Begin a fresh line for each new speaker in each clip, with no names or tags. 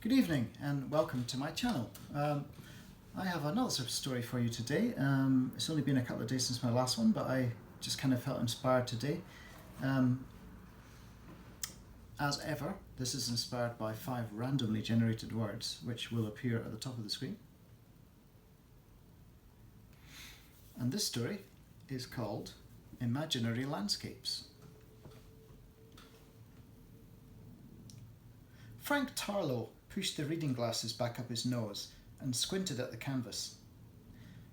Good evening and welcome to my channel. I have another sort of story for you today. It's only been a couple of days since my last one, but I just kind of felt inspired today. As ever, this is inspired by 5 randomly generated words which will appear at the top of the screen. And this story is called Imaginary Landscapes. Frank Tarlow pushed the reading glasses back up his nose and squinted at the canvas.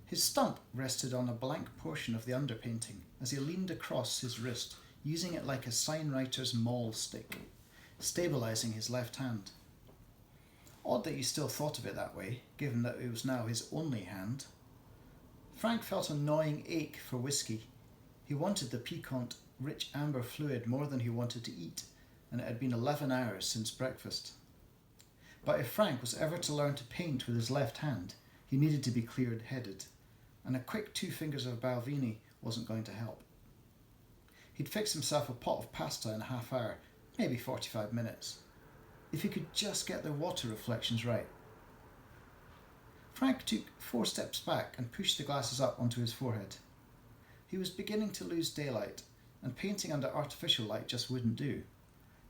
His stump rested on a blank portion of the underpainting as he leaned across his wrist, using it like a signwriter's maul stick, stabilising his left hand. Odd that he still thought of it that way, given that it was now his only hand. Frank felt a gnawing ache for whiskey. He wanted the piquant, rich amber fluid more than he wanted to eat, and it had been 11 hours since breakfast. But if Frank was ever to learn to paint with his left hand, he needed to be clear-headed, and a quick 2 fingers of Balvenie wasn't going to help. He'd fix himself a pot of pasta in a half hour, maybe 45 minutes, if he could just get the water reflections right. Frank took 4 steps back and pushed the glasses up onto his forehead. He was beginning to lose daylight, and painting under artificial light just wouldn't do.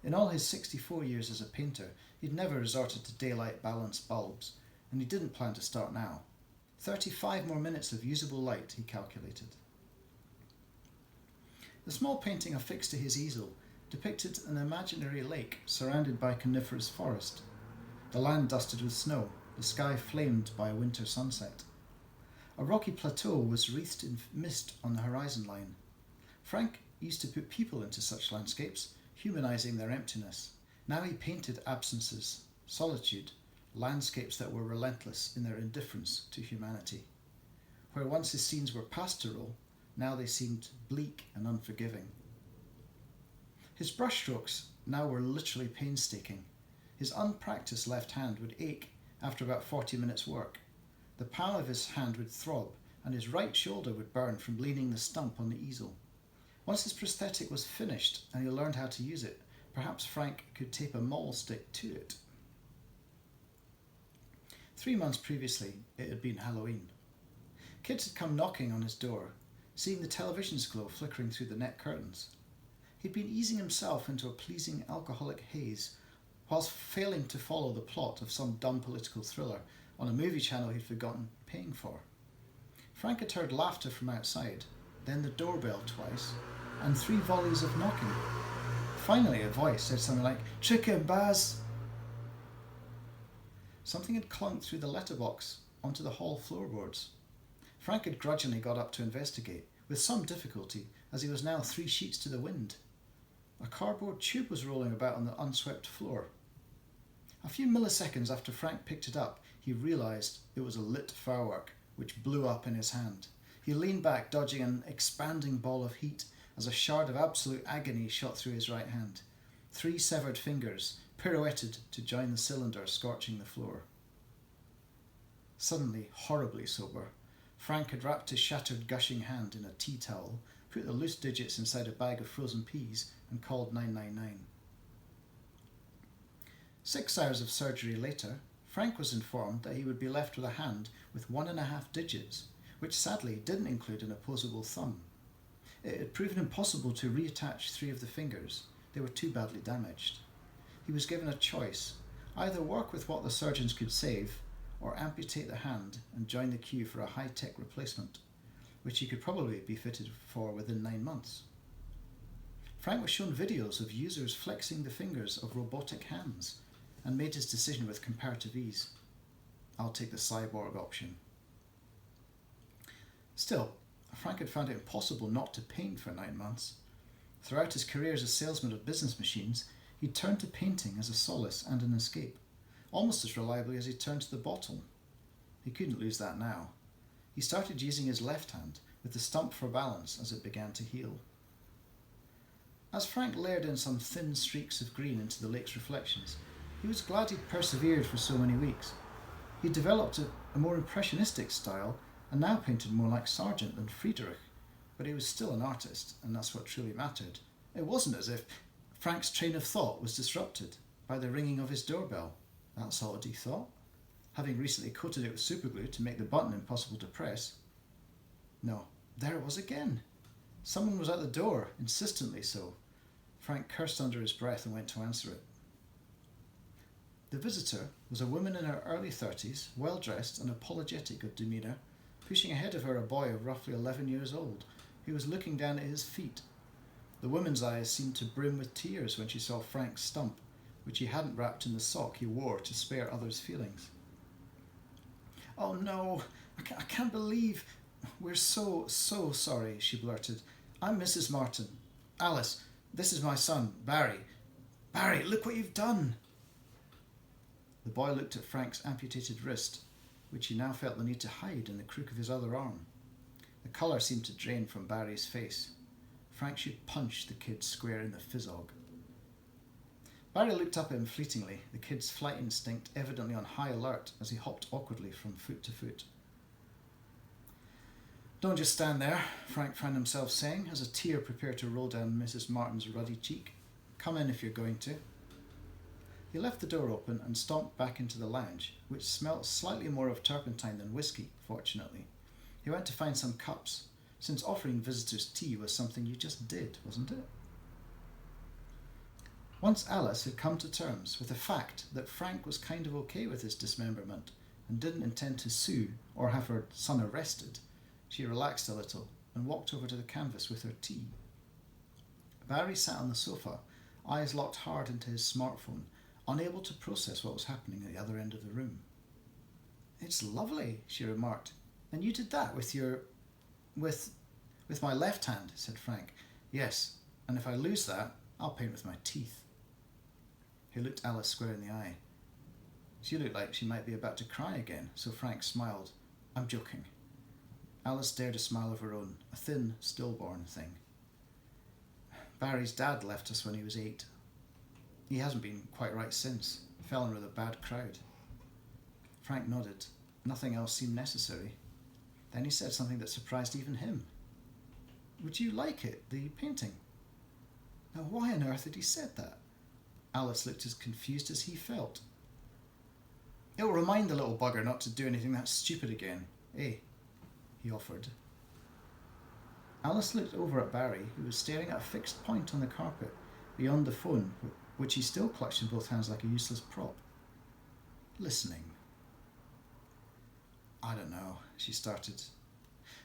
In all his 64 years as a painter, he'd never resorted to daylight balanced bulbs, and he didn't plan to start now. 35 more minutes of usable light, he calculated. The small painting affixed to his easel depicted an imaginary lake surrounded by coniferous forest, the land dusted with snow, the sky flamed by a winter sunset. A rocky plateau was wreathed in mist on the horizon line. Frank used to put people into such landscapes, humanising their emptiness. Now he painted absences, solitude, landscapes that were relentless in their indifference to humanity. Where once his scenes were pastoral, now they seemed bleak and unforgiving. His brushstrokes now were literally painstaking. His unpractised left hand would ache after about 40 minutes' work. The palm of his hand would throb, and his right shoulder would burn from leaning the stump on the easel. Once his prosthetic was finished and he learned how to use it, perhaps Frank could tape a maul stick to it. 3 months previously, it had been Halloween. Kids had come knocking on his door, seeing the television's glow flickering through the net curtains. He'd been easing himself into a pleasing alcoholic haze, whilst failing to follow the plot of some dumb political thriller on a movie channel he'd forgotten paying for. Frank had heard laughter from outside, then the doorbell twice, and 3 volleys of knocking. Finally, a voice said something like, "Chicken, Baz!" Something had clunked through the letterbox onto the hall floorboards. Frank had grudgingly got up to investigate, with some difficulty, as he was now 3 sheets to the wind. A cardboard tube was rolling about on the unswept floor. A few milliseconds after Frank picked it up, he realised it was a lit firework, which blew up in his hand. He leaned back, dodging an expanding ball of heat, as a shard of absolute agony shot through his right hand. 3 severed fingers pirouetted to join the cylinder, scorching the floor. Suddenly, horribly sober, Frank had wrapped his shattered, gushing hand in a tea towel, put the loose digits inside a bag of frozen peas, and called 999. 6 hours of surgery later, Frank was informed that he would be left with a hand with 1.5 digits, which sadly didn't include an opposable thumb. It had proven impossible to reattach 3 of the fingers. They were too badly damaged. He was given a choice: either work with what the surgeons could save, or amputate the hand and join the queue for a high-tech replacement, which he could probably be fitted for within 9 months. Frank was shown videos of users flexing the fingers of robotic hands, and made his decision with comparative ease. "I'll take the cyborg option." Still, Frank had found it impossible not to paint for 9 months. Throughout his career as a salesman of business machines, he turned to painting as a solace and an escape, almost as reliably as he turned to the bottle. He couldn't lose that now. He started using his left hand, with the stump for balance as it began to heal. As Frank layered in some thin streaks of green into the lake's reflections, he was glad he'd persevered for so many weeks. He'd developed a more impressionistic style, and now painted more like Sargent than Friedrich, but he was still an artist, and that's what truly mattered. It wasn't as if Frank's train of thought was disrupted by the ringing of his doorbell, That's odd, he thought, having recently coated it with superglue to make the button impossible to press. No, there it was again. Someone was at the door, insistently so. Frank cursed under his breath and went to answer it. The visitor was a woman in her early 30s, well-dressed and apologetic of demeanour, pushing ahead of her a boy of roughly 11 years old, who was looking down at his feet. The woman's eyes seemed to brim with tears when she saw Frank's stump, which he hadn't wrapped in the sock he wore to spare others' feelings. "Oh no, I can't believe... We're so sorry," she blurted. "I'm Mrs. Martin. Alice, this is my son, Barry. Barry, look what you've done!" The boy looked at Frank's amputated wrist, which he now felt the need to hide in the crook of his other arm. The colour seemed to drain from Barry's face. Frank should punch the kid square in the fizzog. Barry looked up at him fleetingly, the kid's flight instinct evidently on high alert as he hopped awkwardly from foot to foot. "Don't just stand there," Frank found himself saying, as a tear prepared to roll down Mrs. Martin's ruddy cheek. "Come in if you're going to." He left the door open and stomped back into the lounge, which smelt slightly more of turpentine than whiskey, fortunately. He went to find some cups, since offering visitors tea was something you just did, wasn't it? Once Alice had come to terms with the fact that Frank was kind of okay with his dismemberment and didn't intend to sue or have her son arrested, she relaxed a little and walked over to the canvas with her tea. Barry sat on the sofa, eyes locked hard into his smartphone, unable to process what was happening at the other end of the room. "It's lovely," she remarked. "And you did that with your... with my left hand," said Frank. "Yes, and if I lose that, I'll paint with my teeth." He looked Alice square in the eye. She looked like she might be about to cry again, so Frank smiled. "I'm joking." Alice dared a smile of her own, a thin, stillborn thing. "Barry's dad left us when he was 8. He hasn't been quite right since. Fell in with a bad crowd." Frank nodded. Nothing else seemed necessary. Then he said something that surprised even him. "Would you like it, the painting?" Now why on earth had he said that? Alice looked as confused as he felt. "It'll remind the little bugger not to do anything that stupid again, eh?" he offered. Alice looked over at Barry, who was staring at a fixed point on the carpet beyond the phone, which he still clutched in both hands like a useless prop. Listening. "I don't know," she started.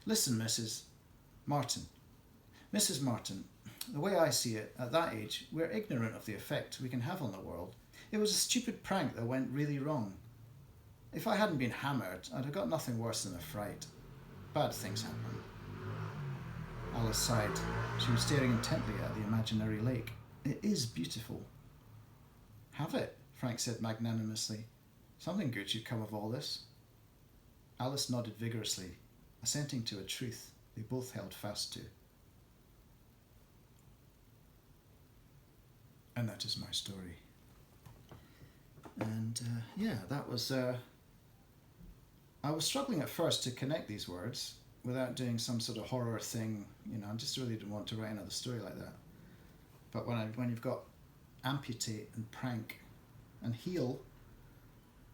"Listen, Mrs. Martin. Mrs. Martin, the way I see it, at that age, we're ignorant of the effect we can have on the world. It was a stupid prank that went really wrong. If I hadn't been hammered, I'd have got nothing worse than a fright. Bad things happen." Alice sighed. She was staring intently at the imaginary lake. "It is beautiful." "Have it," Frank said magnanimously. "Something good should come of all this." Alice nodded vigorously, assenting to a truth they both held fast to. And that is my story. And that was... I was struggling at first to connect these words without doing some sort of horror thing. I just really didn't want to write another story like that. But when you've got amputate and prank and heal,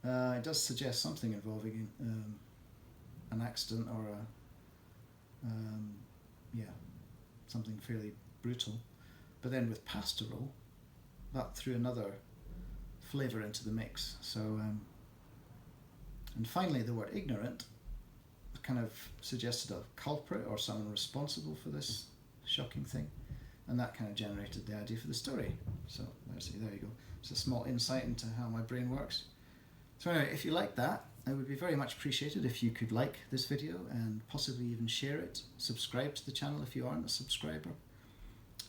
it does suggest something involving an accident or something fairly brutal. But then with pastoral, that threw another flavour into the mix. So, and finally the word ignorant kind of suggested a culprit or someone responsible for this shocking thing. And that kind of generated the idea for the story. So there you go. It's a small insight into how my brain works. So anyway, if you like that, it would be very much appreciated if you could like this video and possibly even share it. Subscribe to the channel if you aren't a subscriber.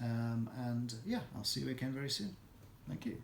I'll see you again very soon. Thank you.